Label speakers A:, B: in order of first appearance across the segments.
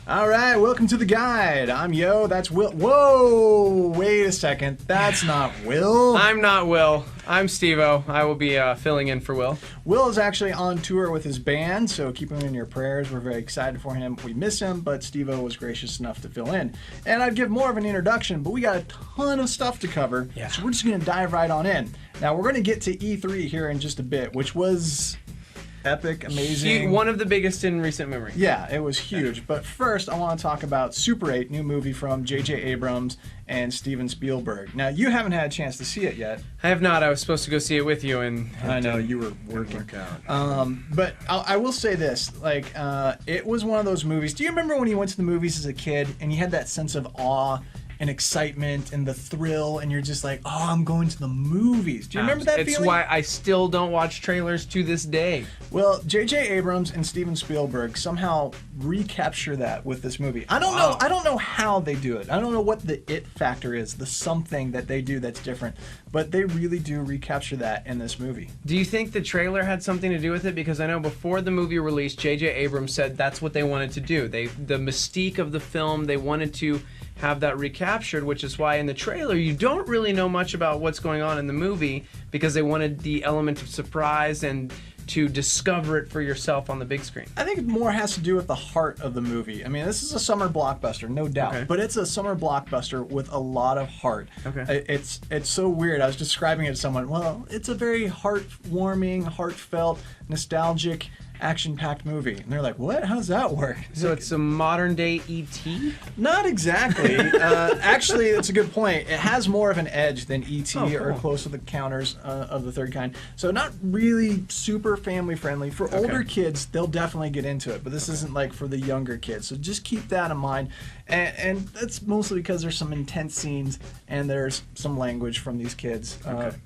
A: All right, welcome to the guide. I'm Yo, that's Will. Whoa, wait a second. That's not Will.
B: I'm not Will. I'm Steve-O. I will be filling in for Will.
A: Will is actually on tour with his band, so keep him in your prayers. We're very excited for him. We miss him, but Steve-O was gracious enough to fill in. And I'd give more of an introduction, but we got a ton of stuff to cover, so we're just going to dive right on in. Now, we're going to get to E3 here in just a bit, which was epic, amazing.
B: One of the biggest in recent memory.
A: Yeah, it was huge. But first, I want to talk about Super 8, new movie from J.J. Abrams and Steven Spielberg. Now, you haven't had a chance to see it yet.
B: I have not. I was supposed to go see it with you, and
A: I know you were working. But I will say this: it was one of those movies. Do you remember when you went to the movies as a kid and you had that sense of awe and excitement and the thrill, and you're just like, oh, I'm going to the movies? Do you remember that feeling?
B: It's why I still don't watch trailers to this day.
A: Well, J.J. Abrams and Steven Spielberg somehow recapture that with this movie. I don't know. I don't know how they do it. I don't know what the it factor is, the something that they do that's different, but they really do recapture that in this movie.
B: Do you think the trailer had something to do with it? Because I know before the movie released, J.J. Abrams said that's what they wanted to do. The mystique of the film, they wanted to have that recaptured, which is why in the trailer you don't really know much about what's going on in the movie, because they wanted the element of surprise and to discover it for yourself on the big screen.
A: I think it more has to do with the heart of the movie. I mean, this is a summer blockbuster, no doubt, but it's a summer blockbuster with a lot of heart. It's so weird. I was describing it to someone. Well, it's a very heartwarming, heartfelt, nostalgic, action-packed movie. And they're like, what? How does that work?
B: So it's a modern-day E.T.?
A: Not exactly. Actually, that's a good point. It has more of an edge than E.T. or Close to the Counters of the Third Kind. So not really super family-friendly. For older kids, they'll definitely get into it, but this isn't like for the younger kids. So just keep that in mind. And that's mostly because there's some intense scenes and there's some language from these kids.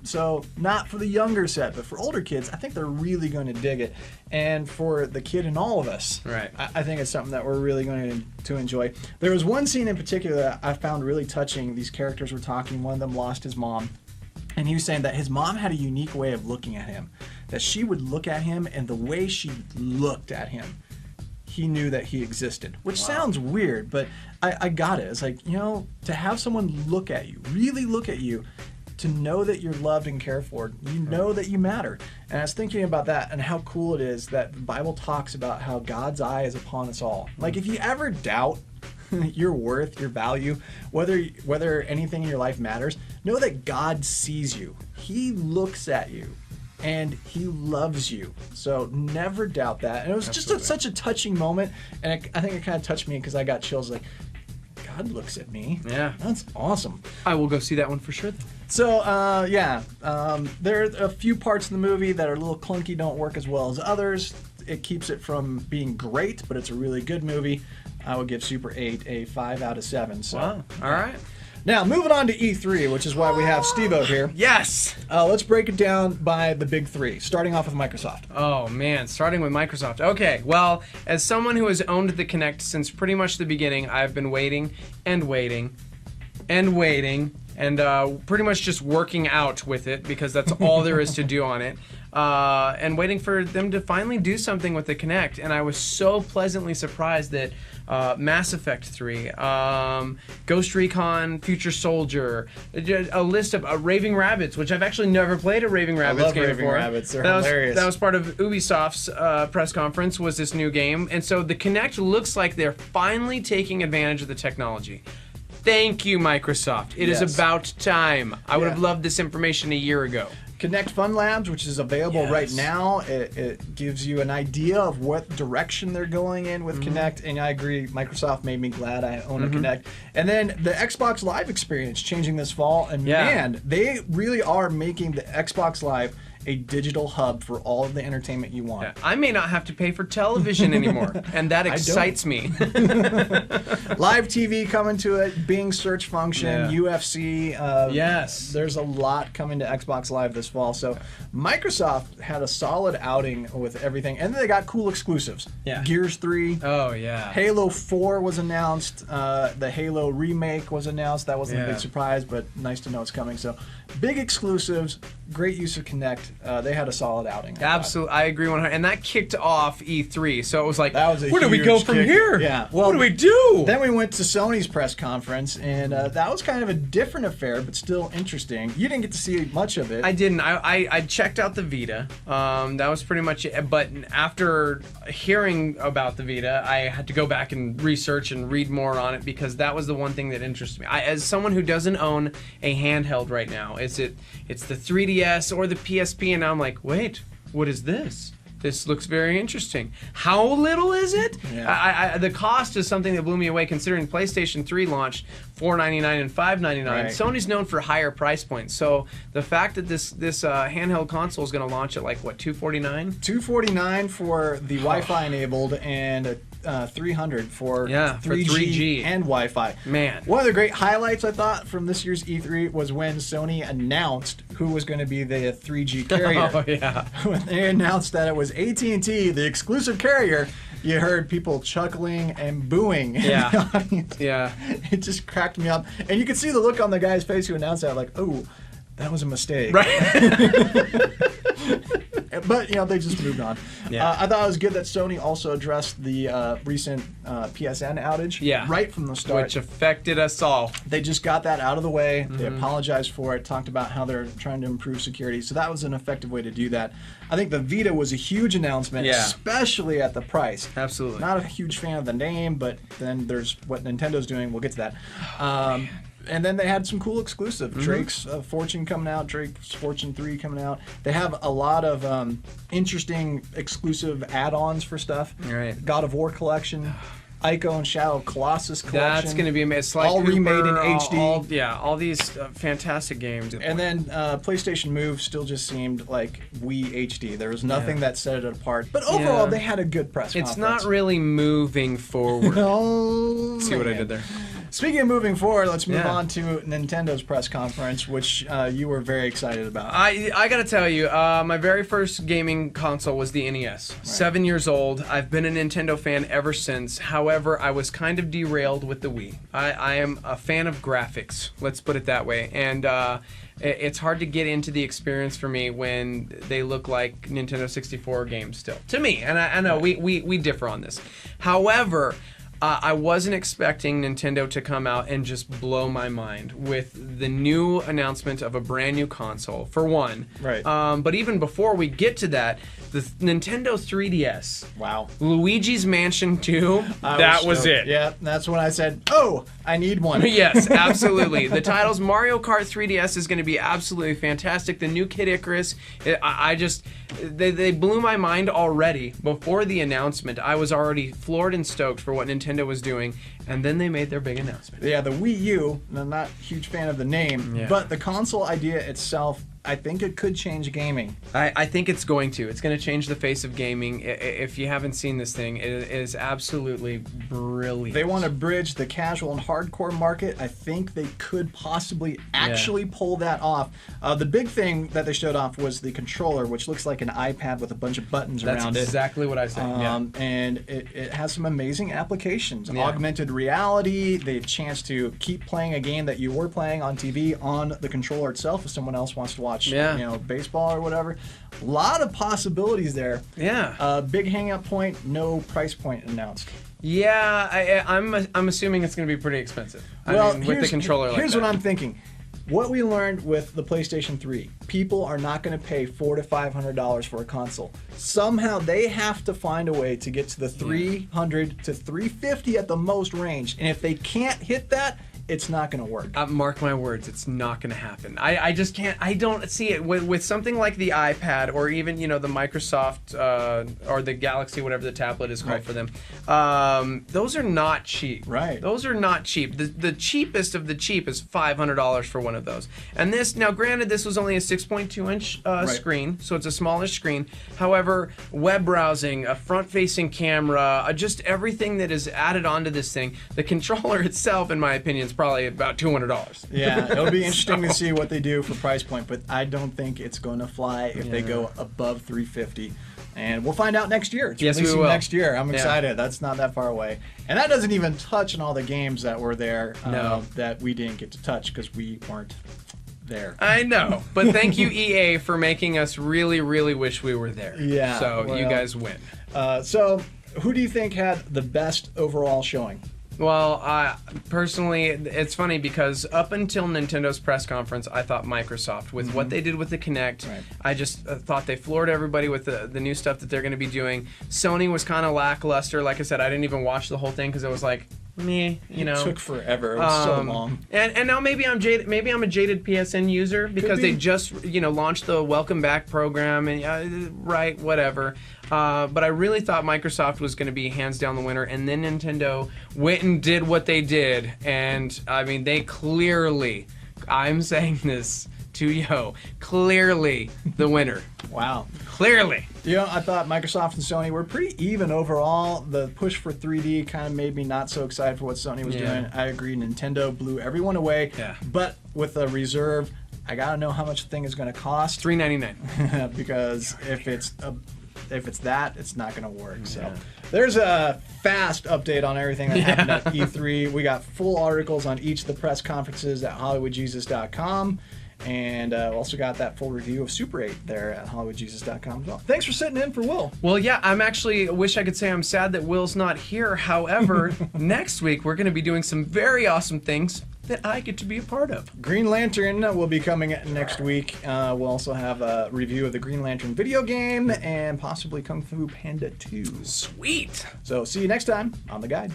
A: So not for the younger set, but for older kids, I think they're really going to dig it. And for the kid in all of us, I think it's something that we're really going to enjoy. There was one scene in particular that I found really touching. These characters were talking. One of them lost his mom. And he was saying that his mom had a unique way of looking at him. That she would look at him, and the way she looked at him, he knew that he existed, which sounds weird, but I got it. It's like, you know, to have someone look at you, really look at you, to know that you're loved and cared for, you know that you matter. And I was thinking about that and how cool it is that the Bible talks about how God's eye is upon us all. Like, if you ever doubt your worth, your value, whether anything in your life matters, know that God sees you. He looks at you. And he loves you. So never doubt that. And it was just such a touching moment. And I think it kind of touched me because I got chills like, God looks at me.
B: Yeah.
A: That's awesome.
B: I will go see that one for sure.
A: So, there are a few parts of the movie that are a little clunky, don't work as well as others. It keeps it from being great, but it's a really good movie. I would give Super 8 a 5 out of 7. So.
B: Wow. All right.
A: Now, moving on to E3, which is why we have Steve-O here.
B: Yes!
A: Let's break it down by the big three, starting off with Microsoft.
B: Oh, man, starting with Microsoft. Okay, well, as someone who has owned the Kinect since pretty much the beginning, I've been waiting and waiting and waiting and pretty much just working out with it because that's all there is to do on it. And waiting for them to finally do something with the Kinect. And I was so pleasantly surprised that Mass Effect 3, Ghost Recon, Future Soldier, a list of Raving Rabbids, which I've actually never played a Raving Rabbids game
A: Raving
B: before.
A: Rabbids. They're hilarious.
B: That was part of Ubisoft's press conference, was this new game. And so the Kinect looks like they're finally taking advantage of the technology. Thank you, Microsoft. It is about time. I would have loved this information a year ago.
A: Kinect Fun Labs, which is available right now, it gives you an idea of what direction they're going in with Kinect, and I agree, Microsoft made me glad I own a Kinect. And then the Xbox Live experience changing this fall, and man, they really are making the Xbox Live a digital hub for all of the entertainment you want.
B: I may not have to pay for television anymore, and that excites me.
A: Live TV coming to it, Bing search function, UFC.
B: Yes.
A: There's a lot coming to Xbox Live this fall. So Microsoft had a solid outing with everything. And then they got cool exclusives. Gears 3.
B: Oh, yeah.
A: Halo 4 was announced. The Halo remake was announced. That wasn't a big surprise, but nice to know it's coming. So big exclusives, great use of Kinect. They had a solid outing.
B: Absolutely, I agree 100%. And that kicked off E3, so it was like,
A: That was a
B: where do we go
A: huge
B: from
A: kick.
B: here?
A: Yeah. Well,
B: what do we do?
A: Then we went to Sony's press conference, and that was kind of a different affair, but still interesting. You didn't get to see much of it.
B: I didn't. I checked out the Vita. That was pretty much it. But after hearing about the Vita, I had to go back and research and read more on it because that was the one thing that interested me. As someone who doesn't own a handheld right now, it's the 3DS or the PSP, and I'm like, wait, what is this? This looks very interesting. How little is it?
A: Yeah.
B: The cost is something that blew me away, considering PlayStation 3 launched $499 and $599.
A: Right.
B: Sony's known for higher price points, so the fact that this handheld console is going to launch at like what, $249?
A: $249 for the Wi-Fi enabled, and $300 for 3G and Wi-Fi.
B: Man.
A: One of the great highlights I thought from this year's E3 was when Sony announced who was going to be the 3G carrier.
B: Oh yeah.
A: When they announced that it was AT&T, the exclusive carrier, you heard people chuckling and booing in the audience.
B: Yeah.
A: It just cracked me up. And you could see the look on the guy's face who announced that, like, oh, that was a mistake.
B: Right.
A: But, they just moved on.
B: Yeah.
A: I thought it was good that Sony also addressed the recent PSN outage right from the start.
B: Which affected us all.
A: They just got that out of the way. They apologized for it, talked about how they're trying to improve security. So that was an effective way to do that. I think the Vita was a huge announcement, especially at the price.
B: Absolutely.
A: Not a huge fan of the name, but then there's what Nintendo's doing. We'll get to that. And then they had some cool exclusive. Drake's Fortune coming out, Drake's Fortune 3 coming out. They have a lot of interesting exclusive add-ons for stuff.
B: Right.
A: God of War collection, Ico and Shadow of Colossus collection.
B: That's going to be amazing. Sly
A: all
B: Cooper,
A: remade in HD.
B: All these fantastic games.
A: And then PlayStation Move still just seemed like Wii HD. There was nothing that set it apart. But overall, they had a good press conference.
B: It's not really moving forward.
A: No.
B: See what I did there?
A: Speaking of moving forward, let's move on to Nintendo's press conference, which you were very excited about.
B: I gotta tell you, my very first gaming console was the NES. Right. 7 years old. I've been a Nintendo fan ever since. However, I was kind of derailed with the Wii. I am a fan of graphics, let's put it that way. And it's hard to get into the experience for me when they look like Nintendo 64 games still. To me, and I know we differ on this. However, I wasn't expecting Nintendo to come out and just blow my mind with the new announcement of a brand new console, for one.
A: Right.
B: But even before we get to that, the Nintendo 3DS.
A: Wow.
B: Luigi's Mansion 2, that was it.
A: Yeah, that's when I said, oh, I need one.
B: Yes, absolutely. The titles Mario Kart 3DS is going to be absolutely fantastic. The new Kid Icarus, they blew my mind already. Before the announcement, I was already floored and stoked for what Nintendo was doing, and then they made their big announcement.
A: Yeah, the Wii U, I'm not a huge fan of the name, but the console idea itself, I think it could change gaming.
B: I think it's going to. It's going to change the face of gaming. If you haven't seen this thing, it is absolutely brilliant.
A: They want to bridge the casual and hardcore market. I think they could possibly actually pull that off. The big thing that they showed off was the controller, which looks like an iPad with a bunch of buttons around it.
B: That's exactly what I said.
A: And it has some amazing applications. Augmented reality, they have a chance to keep playing a game that you were playing on TV on the controller itself if someone else wants to watch baseball or whatever. A lot of possibilities there.
B: Yeah.
A: Big hangout point, no price point announced.
B: Yeah, I'm assuming it's going to be pretty expensive. With the controller
A: here's what I'm thinking. What we learned with the PlayStation 3, people are not going to pay $400 to $500 for a console. Somehow they have to find a way to get to the $300 to $350 at the most range. And if they can't hit that, it's not going to work.
B: Mark my words, it's not going to happen. I just can't. I don't see it with something like the iPad or even the Microsoft or the Galaxy, whatever the tablet is called for them. Those are not cheap.
A: Right.
B: Those are not cheap. The cheapest of the cheap is $500 for one of those. And this, now granted, this was only a 6.2 inch screen, so it's a smallish screen. However, web browsing, a front-facing camera, just everything that is added onto this thing. The controller itself, in my opinion, is probably about $200.
A: Yeah, it'll be interesting to see what they do for price point, but I don't think it's going to fly if they go above $350. And we'll find out next year. It's releasing next year. I'm excited. That's not that far away. And that doesn't even touch on all the games that were there that we didn't get to touch because we weren't there.
B: I know, but thank you EA for making us really, really wish we were there.
A: Yeah,
B: So
A: well,
B: you guys win.
A: So who do you think had the best overall showing?
B: Well, personally, it's funny because up until Nintendo's press conference, I thought Microsoft, with what they did with the Kinect,
A: Right.
B: I just thought they floored everybody with the new stuff that they're going to be doing. Sony was kind of lackluster. Like I said, I didn't even watch the whole thing because it was like, meh, you know.
A: It took forever. It was so long.
B: And now maybe I'm jaded. Maybe I'm a jaded PSN user because
A: be.
B: they just launched the Welcome Back program and right, whatever. But I really thought Microsoft was going to be hands down the winner, and then Nintendo went and did what they did, and I mean they clearly. I'm saying this to Yo, clearly the winner.
A: Wow.
B: Clearly.
A: I thought Microsoft and Sony were pretty even overall. The push for 3D kind of made me not so excited for what Sony was doing. I agree, Nintendo blew everyone away.
B: Yeah.
A: But with a reserve, I gotta know how much the thing is going to cost.
B: $3.99.
A: Because if it's that, it's not going to work. So there's a fast update on everything that happened at E3. We got full articles on each of the press conferences at HollywoodJesus.com. And also got that full review of Super 8 there at HollywoodJesus.com as well. Thanks for sitting in for Will.
B: Well, yeah, I'm actually wish I could say I'm sad that Will's not here. However, next week we're going to be doing some very awesome things that I get to be a part of.
A: Green Lantern will be coming next week. We'll also have a review of the Green Lantern video game and possibly Kung Fu Panda 2.
B: Sweet.
A: So see you next time on The Guide.